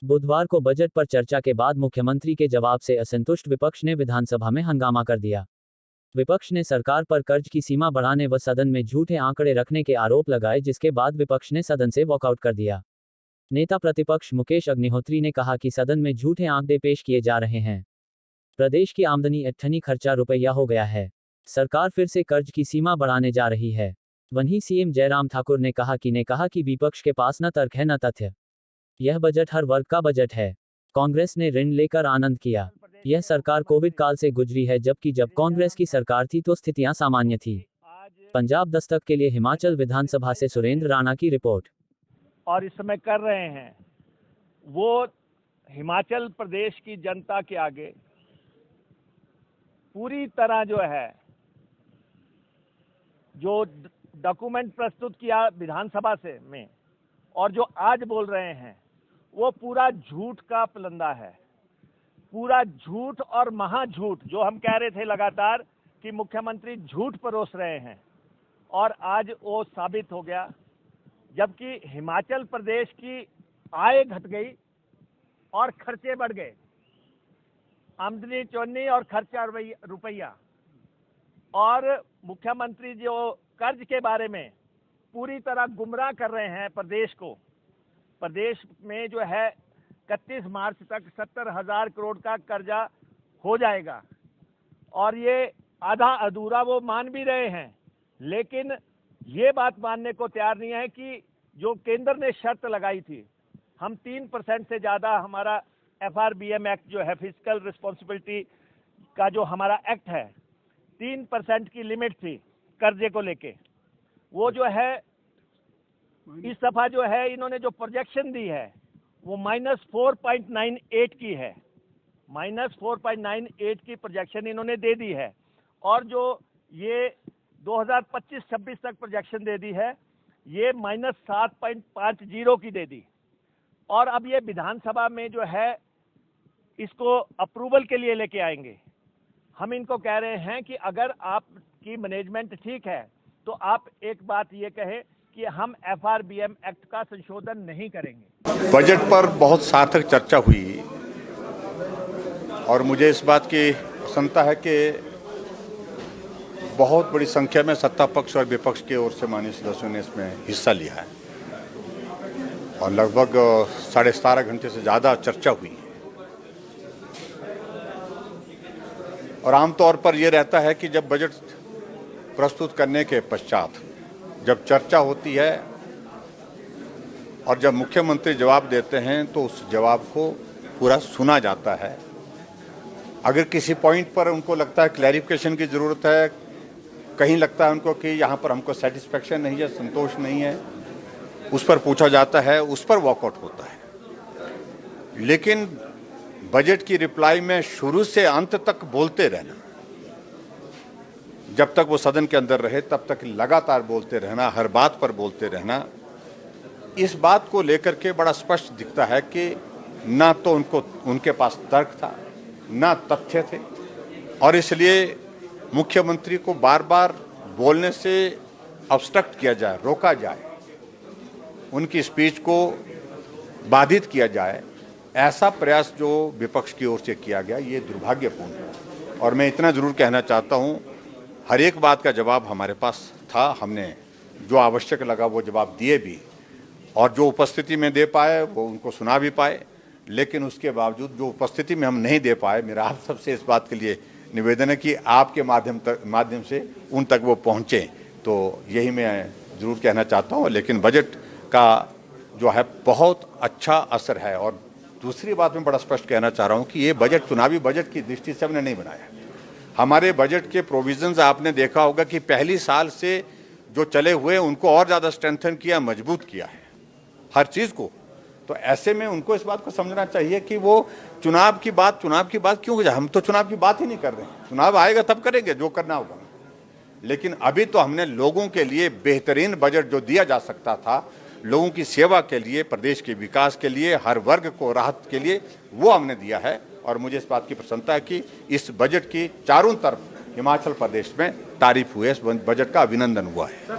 बुधवार को बजट पर चर्चा के बाद मुख्यमंत्री के जवाब से असंतुष्ट विपक्ष ने विधानसभा में हंगामा कर दिया। विपक्ष ने सरकार पर कर्ज की सीमा बढ़ाने व सदन में झूठे आंकड़े रखने के आरोप लगाए, जिसके बाद विपक्ष ने सदन से वॉकआउट कर दिया। नेता प्रतिपक्ष मुकेश अग्निहोत्री ने कहा कि सदन में झूठे आंकड़े पेश किए जा रहे हैं। प्रदेश की आमदनी अट्ठनी खर्चा रुपया हो गया है। सरकार फिर से कर्ज की सीमा बढ़ाने जा रही है। वहीं सीएम जयराम ठाकुर ने कहा कि विपक्ष के पास न तर्क है न तथ्य। यह बजट हर वर्ग का बजट है। कांग्रेस ने ऋण लेकर आनंद किया। यह सरकार कोविड काल से गुजरी है, जबकि जब कांग्रेस की सरकार थी तो स्थितियां सामान्य थी। पंजाब दस्तक के लिए हिमाचल विधानसभा से सुरेंद्र राणा की रिपोर्ट। और इस समय कर रहे हैं वो हिमाचल प्रदेश की जनता के आगे पूरी तरह जो डॉक्यूमेंट प्रस्तुत किया विधानसभा से में और जो आज बोल रहे हैं वो पूरा झूठ का पलंदा है। पूरा झूठ और महाझूठ, जो हम कह रहे थे लगातार कि मुख्यमंत्री झूठ परोस रहे हैं, और आज वो साबित हो गया। जबकि हिमाचल प्रदेश की आय घट गई और खर्चे बढ़ गए। आमदनी चौनी और खर्चा रुपया। और मुख्यमंत्री जो कर्ज के बारे में पूरी तरह गुमराह कर रहे हैं प्रदेश को। प्रदेश में जो है 31 मार्च तक 70,000 करोड़ का कर्जा हो जाएगा, और ये आधा अधूरा वो मान भी रहे हैं, लेकिन ये बात मानने को तैयार नहीं है कि जो केंद्र ने शर्त लगाई थी, हम 3% से ज़्यादा हमारा FRBM एक्ट जो है, फिजिकल रिस्पॉन्सिबिलिटी का जो हमारा एक्ट है, 3% की लिमिट थी कर्जे को लेके। वो जो है इस दफा जो है इन्होंने जो प्रोजेक्शन दी है वो -4.98 की है। -4.98 की प्रोजेक्शन इन्होंने दे दी है, और जो ये 2025-26 तक प्रोजेक्शन दे दी है ये -7.50 की दे दी। और अब ये विधानसभा में जो है इसको अप्रूवल के लिए लेके आएंगे। हम इनको कह रहे हैं कि अगर आपकी मैनेजमेंट ठीक है तो आप एक बात ये कहें कि हम FRBM एक्ट का संशोधन नहीं करेंगे। बजट पर बहुत सार्थक चर्चा हुई और मुझे इस बात की प्रसन्नता है कि बहुत बड़ी संख्या में सत्ता पक्ष और विपक्ष की ओर से माननीय सदस्यों ने इसमें हिस्सा लिया है और लगभग 17.5 घंटे से ज़्यादा चर्चा हुई। और आमतौर पर यह रहता है कि जब बजट प्रस्तुत करने के पश्चात जब चर्चा होती है और जब मुख्यमंत्री जवाब देते हैं तो उस जवाब को पूरा सुना जाता है। अगर किसी पॉइंट पर उनको लगता है क्लैरिफिकेशन की ज़रूरत है, कहीं लगता है उनको कि यहाँ पर हमको सेटिस्फेक्शन नहीं है, संतोष नहीं है, उस पर पूछा जाता है, उस पर वॉकआउट होता है। लेकिन बजट की रिप्लाई में शुरू से अंत तक बोलते रहना, जब तक वो सदन के अंदर रहे तब तक लगातार बोलते रहना, हर बात पर बोलते रहना, इस बात को लेकर के बड़ा स्पष्ट दिखता है कि ना तो उनके पास तर्क था, ना तथ्य थे, और इसलिए मुख्यमंत्री को बार बार बोलने से ऑब्स्ट्रक्ट किया जाए, रोका जाए, उनकी स्पीच को बाधित किया जाए, ऐसा प्रयास जो विपक्ष की ओर से किया गया ये दुर्भाग्यपूर्ण है। और मैं इतना ज़रूर कहना चाहता हूँ, हर एक बात का जवाब हमारे पास था, हमने जो आवश्यक लगा वो जवाब दिए भी, और जो उपस्थिति में दे पाए वो उनको सुना भी पाए। लेकिन उसके बावजूद जो उपस्थिति में हम नहीं दे पाए, मेरा आप सबसे इस बात के लिए निवेदन है कि आपके माध्यम से उन तक वो पहुँचें। तो यही मैं ज़रूर कहना चाहता हूँ। लेकिन बजट का जो है बहुत अच्छा असर है। और दूसरी बात मैं बड़ा स्पष्ट कहना चाह रहा हूँ कि ये बजट चुनावी बजट की दृष्टि से हमने नहीं बनाया। हमारे बजट के प्रोविजंस आपने देखा होगा कि पहली साल से जो चले हुए उनको और ज़्यादा स्ट्रेंथन किया, मजबूत किया है हर चीज़ को। तो ऐसे में उनको इस बात को समझना चाहिए कि वो चुनाव की बात क्यों, हम तो चुनाव की बात ही नहीं कर रहे हैं। चुनाव आएगा तब करेंगे जो करना होगा। लेकिन अभी तो हमने लोगों के लिए बेहतरीन बजट जो दिया जा सकता था, लोगों की सेवा के लिए, प्रदेश के विकास के लिए, हर वर्ग को राहत के लिए, वो हमने दिया है। और मुझे इस बात की प्रसन्नता है कि इस बजट की चारों तरफ हिमाचल प्रदेश में तारीफ हुई है, इस बजट का अभिनंदन हुआ है।